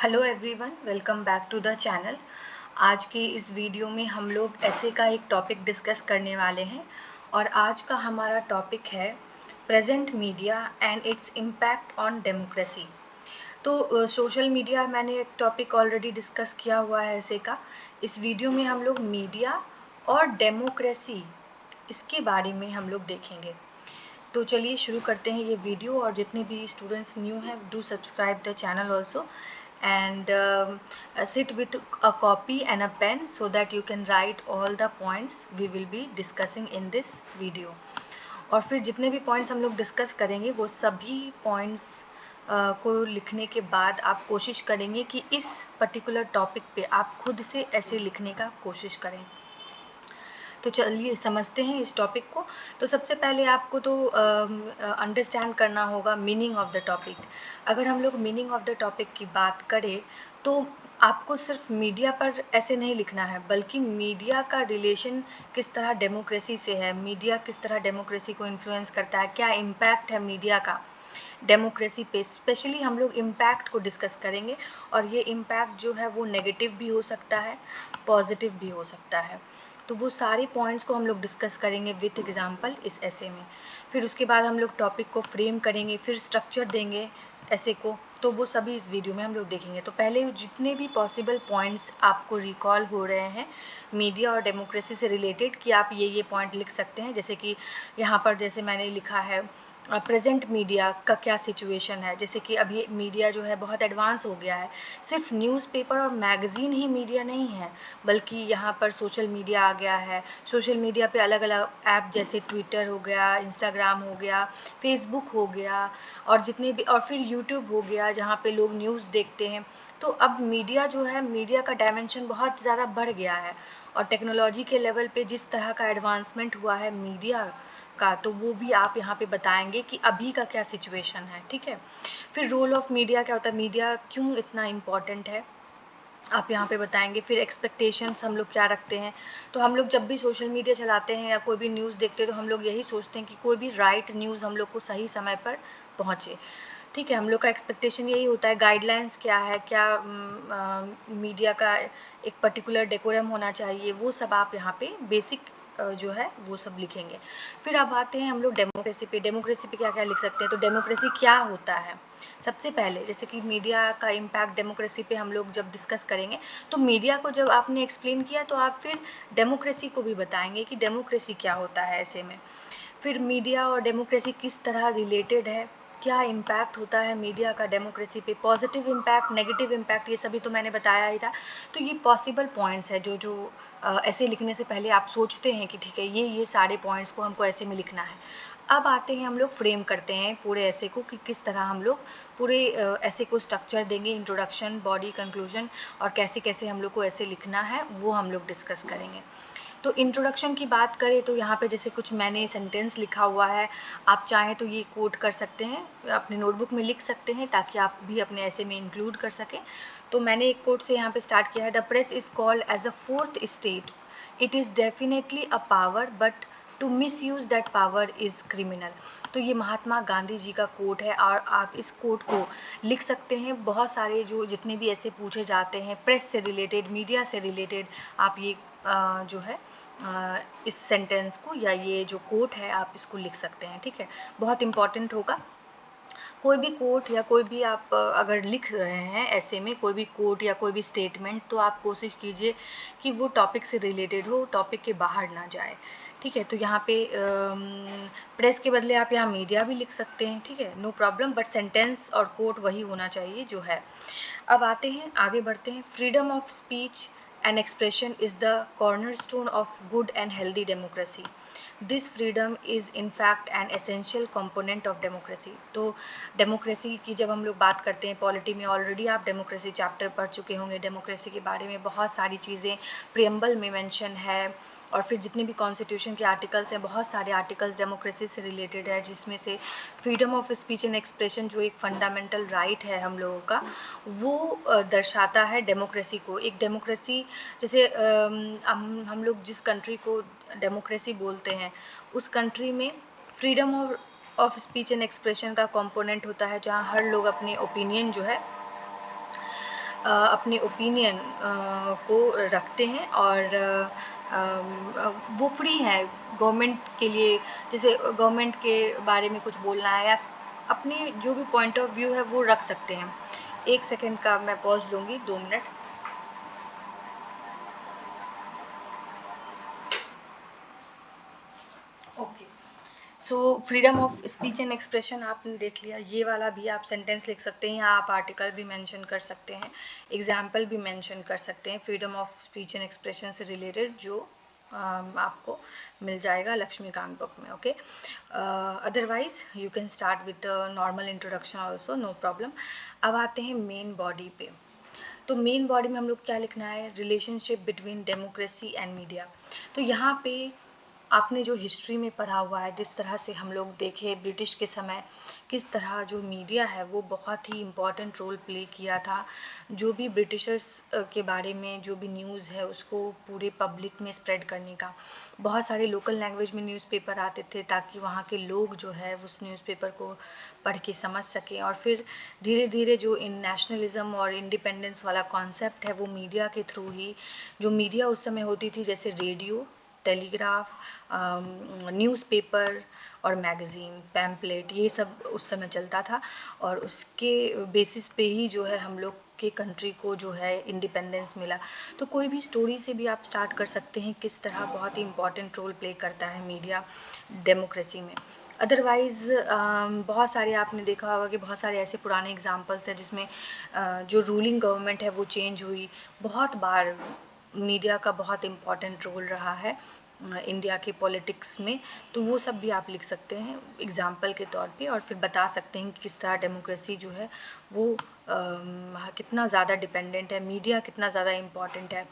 Hello everyone, welcome back to the channel. आज के इस वीडियो में हम लोग ऐसे का एक टॉपिक डिस्कस करने वाले हैं और आज का हमारा टॉपिक है present media and its impact on democracy. तो सोशल मीडिया मैंने एक टॉपिक ऑलरेडी डिस्कस किया हुआ है ऐसे का। इस वीडियो में हम लोग मीडिया और डेमोक्रेसी इसके बारे में हम लोग देखेंगे। तो चलिए शुरू करते हैं ये वीडियो। और जितने भी स्टूडेंट्स न्यू हैं, do subscribe the channel also and sit with a copy and a pen so that you can write all the points we will be discussing in this video। और फिर जितने भी points हम लोग discuss करेंगे वो सभी पॉइंट्स को लिखने के बाद आप कोशिश करेंगे कि इस पर्टिकुलर टॉपिक पे आप खुद से ऐसे लिखने का कोशिश करें। तो चलिए समझते हैं इस टॉपिक को। तो सबसे पहले आपको तो अंडरस्टैंड करना होगा मीनिंग ऑफ द टॉपिक। अगर हम लोग मीनिंग ऑफ द टॉपिक की बात करें तो आपको सिर्फ मीडिया पर ऐसे नहीं लिखना है, बल्कि मीडिया का रिलेशन किस तरह डेमोक्रेसी से है, मीडिया किस तरह डेमोक्रेसी को इन्फ्लुएंस करता है, क्या इम्पैक्ट है मीडिया का डेमोक्रेसी पे। स्पेशली हम लोग इम्पैक्ट को डिस्कस करेंगे और ये इम्पैक्ट जो है वो नेगेटिव भी हो सकता है, पॉजिटिव भी हो सकता है। तो वो सारे पॉइंट्स को हम लोग डिस्कस करेंगे विथ एग्जांपल इस ऐसे में। फिर उसके बाद हम लोग टॉपिक को फ्रेम करेंगे, फिर स्ट्रक्चर देंगे ऐसे को। तो वो सभी इस वीडियो में हम लोग देखेंगे। तो पहले जितने भी पॉसिबल पॉइंट्स आपको रिकॉल हो रहे हैं मीडिया और डेमोक्रेसी से रिलेटेड कि आप ये पॉइंट लिख सकते हैं। जैसे कि यहाँ पर जैसे मैंने लिखा है प्रेजेंट मीडिया का क्या सिचुएशन है। जैसे कि अभी मीडिया जो है बहुत एडवांस हो गया है। सिर्फ न्यूज़पेपर और मैगज़ीन ही मीडिया नहीं है, बल्कि यहाँ पर सोशल मीडिया आ गया है। सोशल मीडिया पे अलग अलग ऐप जैसे ट्विटर हो गया, इंस्टाग्राम हो गया, फेसबुक हो गया और जितने भी, और फिर यूट्यूब हो गया जहाँ पे लोग न्यूज़ देखते हैं। तो अब मीडिया जो है, मीडिया का डायमेंशन बहुत ज़्यादा बढ़ गया है और टेक्नोलॉजी के लेवल पे जिस तरह का एडवांसमेंट हुआ है मीडिया का, तो वो भी आप यहाँ पे बताएंगे कि अभी का क्या सिचुएशन है। ठीक है। फिर रोल ऑफ मीडिया क्या होता है, मीडिया क्यों इतना इम्पॉर्टेंट है, आप यहाँ पे बताएंगे। फिर एक्सपेक्टेशंस हम लोग क्या रखते हैं। तो हम लोग जब भी सोशल मीडिया चलाते हैं या कोई भी न्यूज़ देखते हैं तो हम लोग यही सोचते हैं कि कोई भी राइट न्यूज़ हम लोग को सही समय पर पहुँचे। ठीक है। हम लोग का एक्सपेक्टेशन यही होता है। गाइडलाइंस क्या है, क्या मीडिया का एक पर्टिकुलर डेकोरम होना चाहिए, वो सब आप यहाँ पे बेसिक जो है वो सब लिखेंगे। फिर अब आते हैं हम लोग डेमोक्रेसी पे। डेमोक्रेसी पे क्या क्या लिख सकते हैं। तो डेमोक्रेसी क्या होता है, सबसे पहले जैसे कि मीडिया का इम्पैक्ट डेमोक्रेसी पे हम लोग जब डिस्कस करेंगे तो मीडिया को जब आपने एक्सप्लेन किया तो आप फिर डेमोक्रेसी को भी बताएंगे कि डेमोक्रेसी क्या होता है ऐसे में। फिर मीडिया और डेमोक्रेसी किस तरह रिलेटेड है, क्या इम्पैक्ट होता है मीडिया का डेमोक्रेसी पे, पॉजिटिव इम्पैक्ट, नेगेटिव इम्पैक्ट, ये सभी तो मैंने बताया ही था। तो ये पॉसिबल पॉइंट्स है जो जो ऐसे लिखने से पहले आप सोचते हैं कि ठीक है ये सारे पॉइंट्स को हमको ऐसे में लिखना है। अब आते हैं हम लोग फ्रेम करते हैं पूरे ऐसे को कि किस तरह हम लोग पूरे ऐसे को स्ट्रक्चर देंगे, इंट्रोडक्शन, बॉडी, कंक्लूजन और कैसे कैसे हम लोग को ऐसे लिखना है वो हम लोग डिस्कस करेंगे। तो इंट्रोडक्शन की बात करें तो यहाँ पे जैसे कुछ मैंने सेंटेंस लिखा हुआ है, आप चाहें तो ये कोट कर सकते हैं, अपने नोटबुक में लिख सकते हैं ताकि आप भी अपने ऐसे में इंक्लूड कर सकें। तो मैंने एक कोट से यहाँ पे स्टार्ट किया है। The press is called as a fourth state, it is definitely a power but to misuse that power is criminal. तो ये महात्मा गांधी जी का कोट है और आप इस कोट को लिख सकते हैं। बहुत सारे जो जितने भी ऐसे पूछे जाते हैं प्रेस से रिलेटेड, मीडिया से रिलेटेड, आप ये जो है इस सेंटेंस को या ये जो कोट है आप इसको लिख सकते हैं। ठीक है, बहुत इंपॉर्टेंट होगा। कोई भी कोट या कोई भी आप अगर लिख रहे हैं ऐसे में कोई भी कोट या कोई भी स्टेटमेंट, तो आप कोशिश कीजिए कि वो टॉपिक से रिलेटेड हो, टॉपिक के बाहर ना जाए। ठीक है। तो यहाँ पे प्रेस के बदले आप यहाँ मीडिया भी लिख सकते हैं। ठीक है, नो प्रॉब्लम, बट सेंटेंस और कोट वही होना चाहिए जो है। अब आते हैं, आगे बढ़ते हैं। Freedom of speech and expression is the cornerstone of good and healthy democracy. This freedom is in fact an essential component of democracy. तो डेमोक्रेसी की जब हम लोग बात करते हैं, पॉलिटी में ऑलरेडी आप डेमोक्रेसी चैप्टर पढ़ चुके होंगे। डेमोक्रेसी के बारे में बहुत सारी चीज़ें प्रियम्बल में मेंशन है और फिर जितने भी कॉन्स्टिट्यूशन के आर्टिकल्स हैं, बहुत सारे आर्टिकल्स डेमोक्रेसी से रिलेटेड है, जिसमें से freedom of speech and expression जो एक फंडामेंटल राइट है हम लोगों का, वो दर्शाता है डेमोक्रेसी को। एक डेमोक्रेसी जैसे हम लोग जिस कंट्री को डेमोक्रेसी बोलते हैं उस कंट्री में freedom of speech and expression का कंपोनेंट होता है, जहाँ हर लोग अपने ओपिनियन जो है अपने ओपिनियन को रखते हैं, और वो फ्री हैं गवर्नमेंट के लिए। जैसे गवर्नमेंट के बारे में कुछ बोलना है या अपनी जो भी पॉइंट ऑफ व्यू है वो रख सकते हैं। 1 सेकंड का मैं पॉज लूँगी, 2 minute. Okay, so freedom of speech and expression आपने देख लिया। ये वाला भी आप सेंटेंस लिख सकते हैं, या आप आर्टिकल भी मेंशन कर सकते हैं, एग्जाम्पल भी मेंशन कर सकते हैं freedom of speech and expression से रिलेटेड, जो आपको मिल जाएगा लक्ष्मीकांत बुक में। Okay, otherwise you can start with normal introduction also, no problem. अब आते हैं मेन बॉडी पे। तो मेन बॉडी में हम लोग क्या लिखना है, relationship between democracy and media. तो यहाँ पे आपने जो हिस्ट्री में पढ़ा हुआ है, जिस तरह से हम लोग देखे ब्रिटिश के समय किस तरह जो मीडिया है वो बहुत ही इम्पॉर्टेंट रोल प्ले किया था। जो भी ब्रिटिशर्स के बारे में जो भी न्यूज़ है उसको पूरे पब्लिक में स्प्रेड करने का, बहुत सारे लोकल लैंग्वेज में न्यूज़पेपर आते थे ताकि वहाँ के लोग जो है उस न्यूज़पेपर को पढ़ के समझ सकें। और फिर धीरे धीरे जो इन नेशनलिज्म और इंडिपेंडेंस वाला कॉन्सेप्ट है वो मीडिया के थ्रू ही, जो मीडिया उस समय होती थी जैसे रेडियो, टेलीग्राफ, न्यूज़पेपर और मैगज़ीन, पैम्पलेट, ये सब उस समय चलता था। और उसके बेसिस पे ही जो है हम लोग के कंट्री को जो है इंडिपेंडेंस मिला। तो कोई भी स्टोरी से भी आप स्टार्ट कर सकते हैं किस तरह बहुत ही इम्पॉर्टेंट रोल प्ले करता है मीडिया डेमोक्रेसी में। अदरवाइज़ बहुत सारे आपने देखा होगा कि बहुत सारे ऐसे पुराने एग्जाम्पल्स हैं जिसमें जो रूलिंग गवर्नमेंट है वो चेंज हुई बहुत बार। मीडिया का बहुत इम्पॉर्टेंट रोल रहा है इंडिया के पॉलिटिक्स में। तो वो सब भी आप लिख सकते हैं एग्जाम्पल के तौर पे, और फिर बता सकते हैं कि किस तरह डेमोक्रेसी जो है वो कितना ज़्यादा डिपेंडेंट है, मीडिया कितना ज़्यादा इम्पॉर्टेंट है।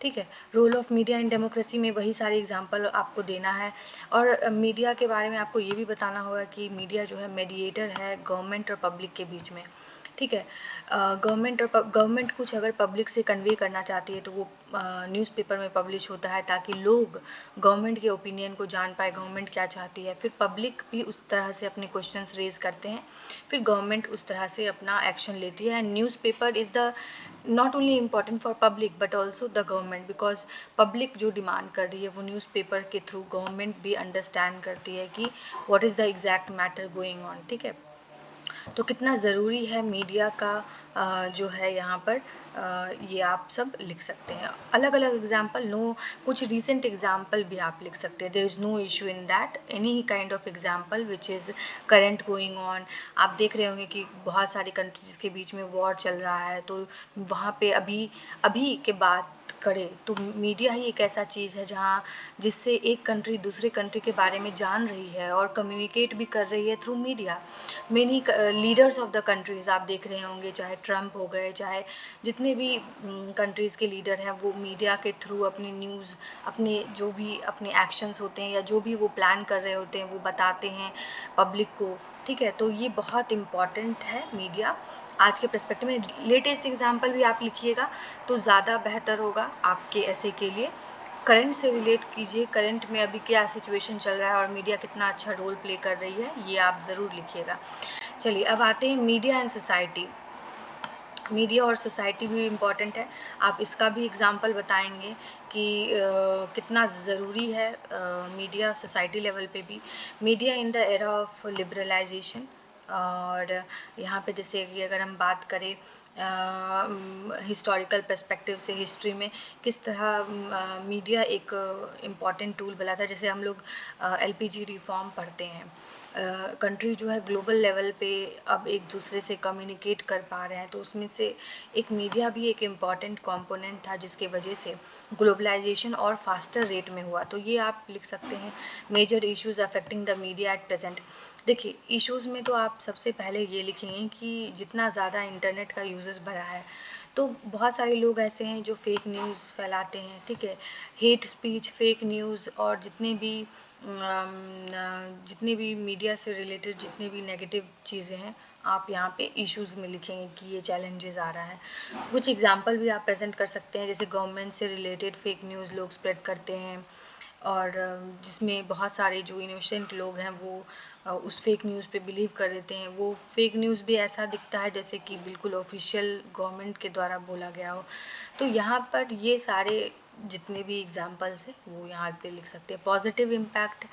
ठीक है, role of media in democracy में वही सारे एग्जाम्पल आपको देना है। और मीडिया के बारे में आपको ये भी बताना होगा कि मीडिया जो है मीडिएटर है गवर्नमेंट और पब्लिक के बीच में। ठीक है, गवर्नमेंट कुछ अगर पब्लिक से कन्वे करना चाहती है तो वो न्यूज़पेपर में पब्लिश होता है ताकि लोग गवर्नमेंट के ओपिनियन को जान पाए, गवर्नमेंट क्या चाहती है। फिर पब्लिक भी उस तरह से अपने क्वेश्चंस रेज करते हैं, फिर गवर्नमेंट उस तरह से अपना एक्शन लेती है। And newspaper is the not only important for public but also the government, because public जो डिमांड कर रही है वो न्यूज़पेपर के थ्रू गवर्नमेंट भी अंडरस्टैंड करती है कि what is the exact matter going on. ठीक है, तो कितना ज़रूरी है मीडिया का जो है यहाँ पर ये आप सब लिख सकते हैं। अलग अलग एग्जाम्पल, नो कुछ रिसेंट एग्जाम्पल भी आप लिख सकते हैं। There is no issue in that, any kind of example which is current going on. आप देख रहे होंगे कि बहुत सारी कंट्रीज़ के बीच में वॉर चल रहा है, तो वहाँ पे अभी अभी के बात करें तो मीडिया ही एक ऐसा चीज़ है जहाँ जिससे एक कंट्री दूसरे कंट्री के बारे में जान रही है और कम्युनिकेट भी कर रही है through media. Many leaders of the countries आप देख रहे होंगे, चाहे ट्रम्प हो गए, चाहे जितने भी कंट्रीज़ के लीडर हैं, वो मीडिया के थ्रू अपनी न्यूज़, अपने जो भी अपने एक्शंस होते हैं या जो भी वो प्लान कर रहे होते हैं वो बताते हैं पब्लिक को। ठीक है, तो ये बहुत इम्पॉर्टेंट है मीडिया आज के पर्सपेक्टिव में। लेटेस्ट एग्जाम्पल भी आप लिखिएगा तो ज़्यादा बेहतर होगा आपके ऐसे के लिए। करंट से रिलेट कीजिए, करंट में अभी क्या सिचुएशन चल रहा है और मीडिया कितना अच्छा रोल प्ले कर रही है, ये आप ज़रूर लिखिएगा। चलिए अब आते हैं मीडिया एंड सोसाइटी। मीडिया और सोसाइटी भी इम्पॉर्टेंट है, आप इसका भी एग्जांपल बताएंगे कि कितना ज़रूरी है मीडिया सोसाइटी लेवल पे भी। Media in the era of liberalization, और यहाँ पे जैसे कि अगर हम बात करें हिस्टोरिकल पर्सपेक्टिव से, हिस्ट्री में किस तरह मीडिया एक इम्पॉर्टेंट टूल बना था। जैसे हम लोग एलपीजी रिफॉर्म पढ़ते हैं, कंट्री जो है ग्लोबल लेवल पे अब एक दूसरे से कम्युनिकेट कर पा रहे हैं, तो उसमें से एक मीडिया भी एक इम्पॉर्टेंट कंपोनेंट था जिसके वजह से ग्लोबलाइजेशन और फास्टर रेट में हुआ। तो ये आप लिख सकते हैं, major issues affecting the media at present. देखिए इश्यूज़ में तो आप सबसे पहले ये लिखेंगे कि जितना ज़्यादा इंटरनेट का यूजेस बढ़ा है तो बहुत सारे लोग ऐसे हैं जो फेक न्यूज़ फैलाते हैं। ठीक है, हेट स्पीच, फेक न्यूज़ और जितने भी मीडिया से रिलेटेड जितने भी नेगेटिव चीज़ें हैं आप यहाँ पे इश्यूज़ में लिखेंगे कि ये चैलेंजेस आ रहा है। कुछ एग्जांपल भी आप प्रेजेंट कर सकते हैं, जैसे गवर्नमेंट से रिलेटेड फेक न्यूज़ लोग स्प्रेड करते हैं, और जिसमें बहुत सारे जो इनोसेंट लोग हैं वो उस फेक न्यूज़ पे बिलीव कर देते हैं। वो फेक न्यूज़ भी ऐसा दिखता है जैसे कि बिल्कुल ऑफिशियल गवर्नमेंट के द्वारा बोला गया हो। तो यहाँ पर ये सारे जितने भी एग्जाम्पल्स हैं वो यहाँ पे लिख सकते हैं। पॉजिटिव इम्पैक्ट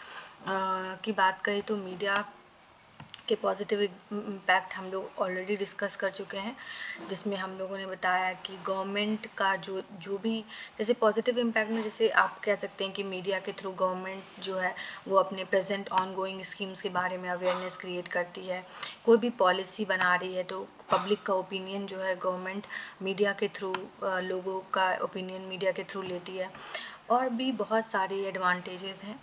की बात करें तो मीडिया के पॉजिटिव इम्पैक्ट हम लोग ऑलरेडी डिस्कस कर चुके हैं, जिसमें हम लोगों ने बताया कि गवर्नमेंट का जो भी जैसे पॉजिटिव इम्पैक्ट में जैसे आप कह सकते हैं कि मीडिया के थ्रू गवर्नमेंट जो है वो अपने प्रेजेंट ऑनगोइंग स्कीम्स के बारे में अवेयरनेस क्रिएट करती है। कोई भी पॉलिसी बना रही है तो पब्लिक का ओपिनियन जो है गवर्नमेंट मीडिया के थ्रू लोगों का ओपिनियन मीडिया के थ्रू लेती है। और भी बहुत सारे एडवांटेजेस हैं।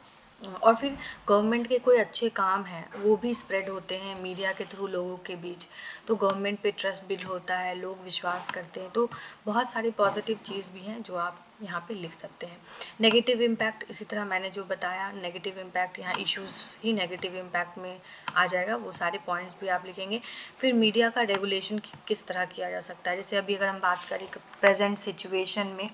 और फिर गवर्नमेंट के कोई अच्छे काम हैं वो भी स्प्रेड होते हैं मीडिया के थ्रू लोगों के बीच, तो गवर्नमेंट पे ट्रस्ट बिल्ड होता है, लोग विश्वास करते हैं। तो बहुत सारी पॉजिटिव चीज़ भी हैं जो आप यहाँ पे लिख सकते हैं। नेगेटिव इम्पैक्ट इसी तरह मैंने जो बताया, नेगेटिव इम्पैक्ट यहाँ इश्यूज़ ही नेगेटिव इम्पैक्ट में आ जाएगा, वो सारे पॉइंट्स भी आप लिखेंगे। फिर मीडिया का रेगुलेशन किस तरह किया जा सकता है, जैसे अभी अगर हम बात करें प्रेजेंट सिचुएशन में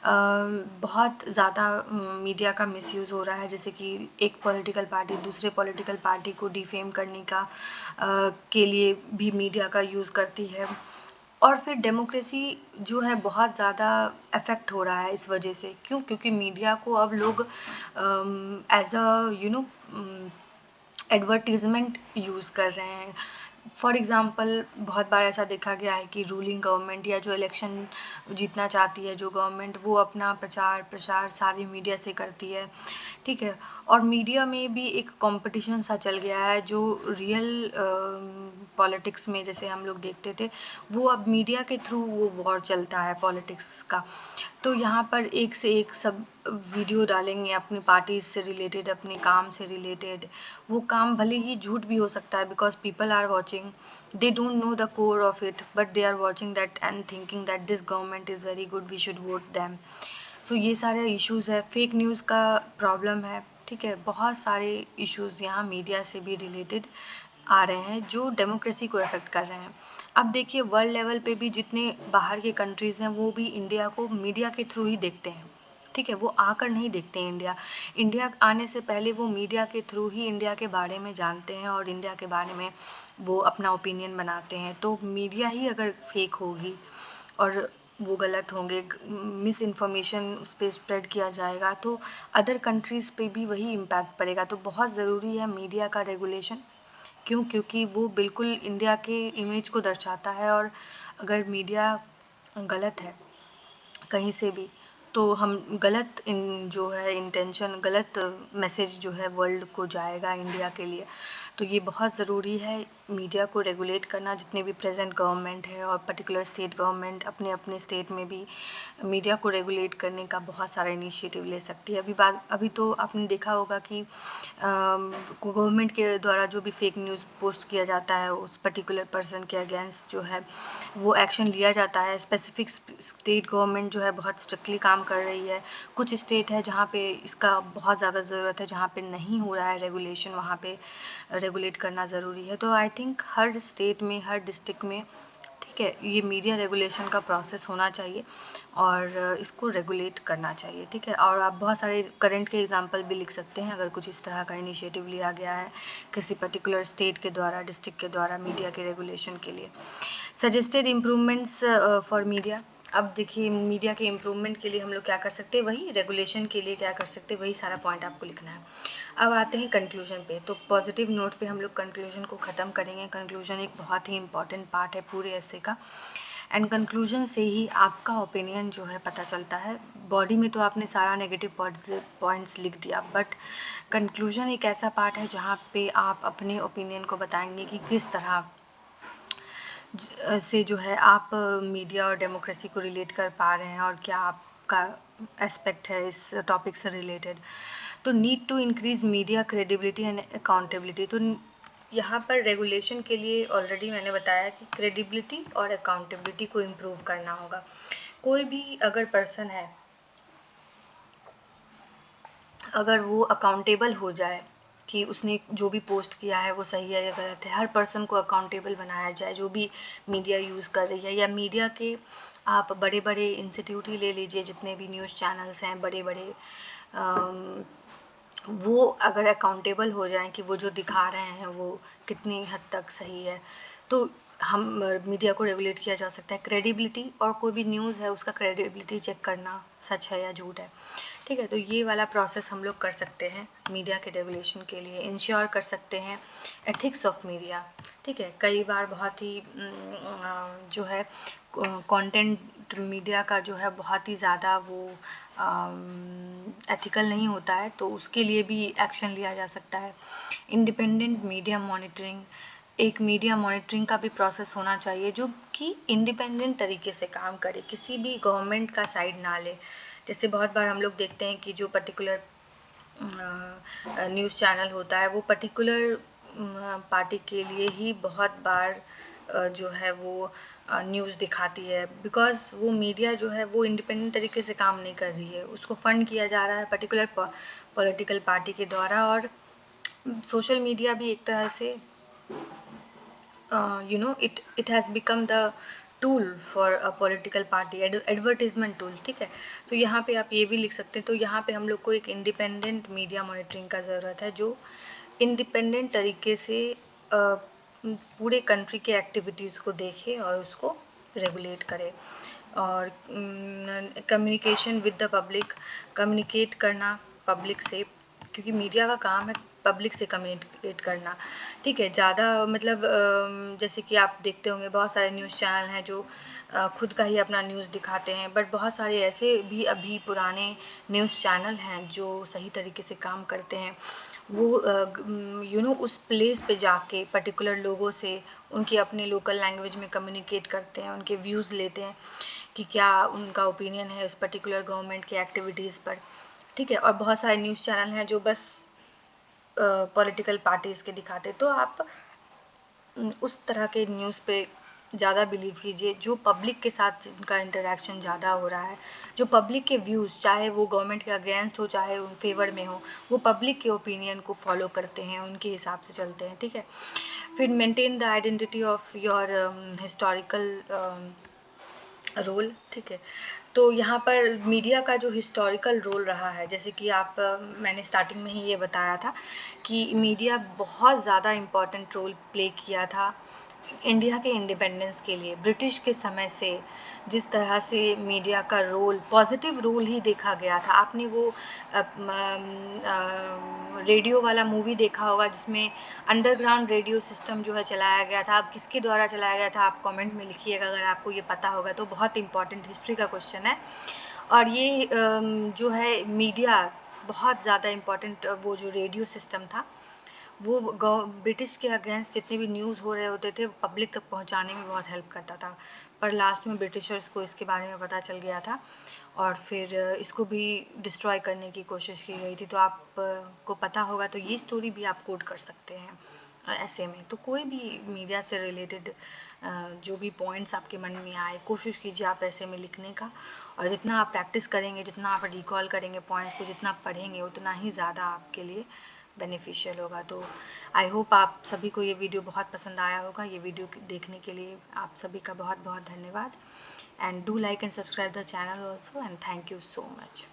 बहुत ज़्यादा मीडिया का मिसयूज़ हो रहा है, जैसे कि एक पॉलिटिकल पार्टी दूसरे पॉलिटिकल पार्टी को डिफेम करने का के लिए भी मीडिया का यूज़ करती है। और फिर डेमोक्रेसी जो है बहुत ज़्यादा अफेक्ट हो रहा है इस वजह से। क्यों? क्योंकि मीडिया को अब लोग एज अ एडवर्टीज़मेंट यूज़ कर रहे हैं। फॉर एग्ज़ाम्पल बहुत बार ऐसा देखा गया है कि रूलिंग गवर्नमेंट या जो इलेक्शन जीतना चाहती है जो गवर्नमेंट, वो अपना प्रचार सारी मीडिया से करती है, ठीक है। और मीडिया में भी एक कंपटीशन सा चल गया है जो रियल पॉलिटिक्स में जैसे हम लोग देखते थे, वो अब मीडिया के थ्रू वो वॉर चलता है पॉलिटिक्स का। तो यहाँ पर एक से एक सब वीडियो डालेंगे अपनी पार्टी से रिलेटेड, अपने काम से रिलेटेड। वो काम भले ही झूठ भी हो सकता है because people are watching, they don't know the core of it but they are watching that and thinking that this government is very good, we should vote them. so ये सारे इश्यूज़ है, फेक न्यूज़ का problem है, ठीक है। बहुत सारे issues यहाँ मीडिया से भी रिलेटेड आ रहे हैं जो डेमोक्रेसी को अफेक्ट कर रहे हैं। अब देखिए वर्ल्ड लेवल पे भी जितने बाहर के कंट्रीज़ हैं वो भी इंडिया को मीडिया के थ्रू ही देखते हैं, ठीक है। वो आकर नहीं देखते हैं इंडिया आने से पहले वो मीडिया के थ्रू ही इंडिया के बारे में जानते हैं और इंडिया के बारे में वो अपना ओपिनियन बनाते हैं। तो मीडिया ही अगर फेक होगी और वो गलत होंगे, मिस इन्फॉर्मेशन उस पर स्प्रेड किया जाएगा, तो अदर कंट्रीज़ पे भी वही इम्पैक्ट पड़ेगा। तो बहुत ज़रूरी है मीडिया का रेगुलेशन। क्यों? क्योंकि वो बिल्कुल इंडिया के इमेज को दर्शाता है, और अगर मीडिया गलत है कहीं से भी तो हम गलत जो है इंटेंशन, गलत मैसेज जो है वर्ल्ड को जाएगा इंडिया के लिए। तो ये बहुत ज़रूरी है मीडिया को रेगुलेट करना। जितने भी प्रेजेंट गवर्नमेंट है और पर्टिकुलर स्टेट गवर्नमेंट अपने अपने स्टेट में भी मीडिया को रेगुलेट करने का बहुत सारा इनिशिएटिव ले सकती है। अभी तो आपने देखा होगा कि गवर्नमेंट के द्वारा जो भी फेक न्यूज़ पोस्ट किया जाता है उस पर्टिकुलर पर्सन के अगेंस्ट जो है वो एक्शन लिया जाता है। स्पेसिफिक स्टेट गवर्नमेंट जो है बहुत स्ट्रिक्टली काम कर रही है। कुछ स्टेट है जहाँ पे इसका बहुत ज़्यादा ज़रूरत है, जहाँ पे नहीं हो रहा है रेगुलेशन, वहाँ पे रेगुलेट करना ज़रूरी है। तो आई थिंक हर स्टेट में, हर डिस्ट्रिक्ट में, ठीक है, ये मीडिया रेगुलेशन का प्रोसेस होना चाहिए और इसको रेगुलेट करना चाहिए, ठीक है। और आप बहुत सारे करंट के एग्जांपल भी लिख सकते हैं अगर कुछ इस तरह का इनिशिएटिव लिया गया है किसी पर्टिकुलर स्टेट के द्वारा, डिस्ट्रिक्ट के द्वारा मीडिया के रेगुलेशन के लिए। Suggested improvements for media. अब देखिए मीडिया के इम्प्रूवमेंट के लिए हम लोग क्या कर सकते हैं, वही रेगुलेशन के लिए क्या कर सकते हैं, वही सारा पॉइंट आपको लिखना है। अब आते हैं कंक्लूजन पे। तो पॉजिटिव नोट पे हम लोग कंक्लूजन को ख़त्म करेंगे। कंक्लूजन एक बहुत ही इंपॉर्टेंट पार्ट है पूरे ऐसे का, एंड कंक्लूजन से ही आपका ओपिनियन जो है पता चलता है। बॉडी में तो आपने सारा नेगेटिव पॉइंट्स लिख दिया, बट कंक्लूजन एक ऐसा पार्ट है जहाँ पे आप अपने ओपिनियन को बताएंगे कि किस तरह से जो है आप मीडिया और डेमोक्रेसी को रिलेट कर पा रहे हैं और क्या आपका एस्पेक्ट है इस टॉपिक से रिलेटेड। तो need to increase media credibility and accountability. तो यहाँ पर रेगुलेशन के लिए ऑलरेडी मैंने बताया कि क्रेडिबिलिटी और अकाउंटेबिलिटी को इम्प्रूव करना होगा। कोई भी अगर पर्सन है, अगर वो अकाउंटेबल हो जाए कि उसने जो भी पोस्ट किया है वो सही है या गलत है, हर पर्सन को अकाउंटेबल बनाया जाए जो भी मीडिया यूज़ कर रही है, या मीडिया के आप बड़े बड़े इंस्टीट्यूट ही ले लीजिए, जितने भी न्यूज़ चैनल्स हैं बड़े बड़े, वो अगर अकाउंटेबल हो जाएं कि वो जो दिखा रहे हैं वो कितनी हद तक सही है, तो हम मीडिया को रेगुलेट किया जा सकता है। क्रेडिबिलिटी, और कोई भी न्यूज़ है उसका क्रेडिबिलिटी चेक करना, सच है या झूठ है, ठीक है। तो ये वाला प्रोसेस हम लोग कर सकते हैं मीडिया के रेगुलेशन के लिए। इंश्योर कर सकते हैं एथिक्स ऑफ मीडिया, ठीक है। कई बार बहुत ही जो है कंटेंट मीडिया का जो है बहुत ही ज़्यादा वो एथिकल नहीं होता है, तो उसके लिए भी एक्शन लिया जा सकता है। इंडिपेंडेंट मीडिया मॉनिटरिंग, एक मीडिया मॉनिटरिंग का भी प्रोसेस होना चाहिए जो कि इंडिपेंडेंट तरीके से काम करे, किसी भी गवर्नमेंट का साइड ना ले। जैसे बहुत बार हम लोग देखते हैं कि जो पर्टिकुलर न्यूज़ चैनल होता है वो पर्टिकुलर पार्टी के लिए ही बहुत बार जो है वो न्यूज़ दिखाती है, बिकॉज़ वो मीडिया जो है वो इंडिपेंडेंट तरीके से काम नहीं कर रही है, उसको फंड किया जा रहा है पर्टिकुलर पॉलिटिकल पार्टी के द्वारा। और सोशल मीडिया भी एक तरह से it has become the tool for a political party, advertisement tool, ठीक है। तो यहाँ पे आप ये भी लिख सकते हैं। तो यहाँ पे हम लोग को एक इंडिपेंडेंट मीडिया मॉनिटरिंग का ज़रूरत है जो इंडिपेंडेंट तरीके से पूरे कंट्री के एक्टिविटीज़ को देखे और उसको रेगुलेट करे। और communication with the public, communicate करना पब्लिक से, क्योंकि मीडिया का काम है पब्लिक से कम्युनिकेट करना, ठीक है। ज़्यादा मतलब जैसे कि आप देखते होंगे बहुत सारे न्यूज़ चैनल हैं जो खुद का ही अपना न्यूज़ दिखाते हैं, बट बहुत सारे ऐसे भी अभी पुराने न्यूज़ चैनल हैं जो सही तरीके से काम करते हैं। वो उस प्लेस पे जाके पर्टिकुलर लोगों से उनकी अपने लोकल लैंग्वेज में कम्युनिकेट करते हैं, उनके व्यूज़ लेते हैं कि क्या उनका ओपिनियन है उस पर्टिकुलर गवर्नमेंट की एक्टिविटीज़ पर, ठीक है। और बहुत सारे न्यूज़ चैनल हैं जो बस पॉलिटिकल पार्टीज़ के दिखाते। तो आप उस तरह के न्यूज़ पे ज़्यादा बिलीव कीजिए जो पब्लिक के साथ जिनका इंटरेक्शन ज़्यादा हो रहा है, जो पब्लिक के व्यूज़, चाहे वो गवर्नमेंट के अगेंस्ट हो चाहे उन फेवर में हो, वो पब्लिक के ओपिनियन को फॉलो करते हैं, उनके हिसाब से चलते हैं, ठीक है। फिर maintain the identity of your historical role, ठीक है। तो यहाँ पर मीडिया का जो हिस्टोरिकल रोल रहा है, जैसे कि मैंने स्टार्टिंग में ही ये बताया था कि मीडिया बहुत ज़्यादा इम्पॉर्टेंट रोल प्ले किया था इंडिया के इंडिपेंडेंस के लिए। ब्रिटिश के समय से जिस तरह से मीडिया का रोल, पॉजिटिव रोल ही देखा गया था। आपने वो रेडियो वाला मूवी देखा होगा जिसमें अंडरग्राउंड रेडियो सिस्टम जो है चलाया गया था। अब किसके द्वारा चलाया गया था आप कमेंट में लिखिएगा अगर आपको ये पता होगा, तो बहुत इंपॉर्टेंट हिस्ट्री का क्वेश्चन है। और ये जो है मीडिया बहुत ज़्यादा इम्पॉर्टेंट, वो जो रेडियो सिस्टम था वो ब्रिटिश के अगेंस्ट जितने भी न्यूज़ हो रहे होते थे पब्लिक तक पहुंचाने में बहुत हेल्प करता था। पर लास्ट में ब्रिटिशर्स को इसके बारे में पता चल गया था और फिर इसको भी डिस्ट्रॉय करने की कोशिश की गई थी। तो आपको पता होगा, तो ये स्टोरी भी आप कोट कर सकते हैं ऐसे में। तो कोई भी मीडिया से रिलेटेड जो भी पॉइंट्स आपके मन में आए, कोशिश कीजिए आप ऐसे में लिखने का। और जितना आप प्रैक्टिस करेंगे, जितना आप रिकॉल करेंगे पॉइंट्स को, जितना पढ़ेंगे, उतना ही ज़्यादा आपके लिए बेनिफिशियल होगा। तो आई होप आप सभी को ये वीडियो बहुत पसंद आया होगा। ये वीडियो देखने के लिए आप सभी का बहुत बहुत धन्यवाद। And do like and subscribe the channel also, and thank you so much.